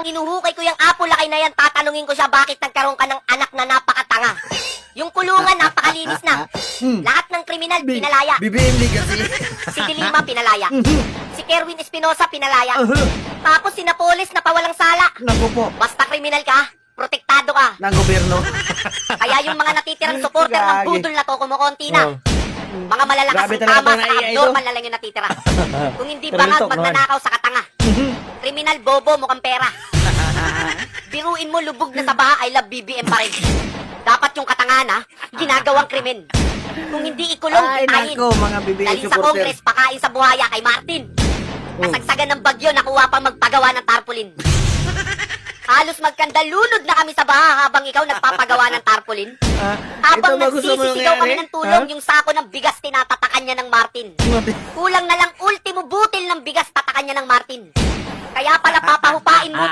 Habang inuhukay ko yung apo lakay na yan, tatanungin ko siya bakit nagkaroon ka ng anak na napakatanga. Yung kulungan, napakalinis na. Lahat ng kriminal, pinalaya. BBM kasi. Si Dilima, pinalaya. Si Kerwin Espinosa, pinalaya. Tapos si Napoles, napawalang sala. Naku po, Basta kriminal ka, protektado ka. ng gobyerno. Kaya yung mga natitirang supporter ng Gagi. budol na to, kumukonti na. Oh. Mga malalakas Grabe ng talaga tama to na sa AI abnormal to. na lang yung natitira. Kung hindi Pero bangag, ito, naman. magnanakaw sa katanga. Kriminal bobo, mukhang pera. Biruin mo, lubog na sa baha, I love BBM pa rin. Dapat yung katangahan, ha, ginagawang krimen. Kung hindi ikulong, Ay, itain. nako, mga BBM Dali sa supporter. Congress, pakain sa buhaya kay Martin. Kasagsagan ng bagyo, nakuha pang magpagawa ng tarpaulin. Halos magkandalunod na kami sa baha habang ikaw nagpapagawa ng tarpaulin. Habang ito ba gusto mo nagsisisigaw kami nangyari? ng tulong, yung sako ng bigas tinatatakan niya ng Martin. Kulang na lang ultimo butil ng bigas tatakan niya ng Martin. Kaya pala papahupain mo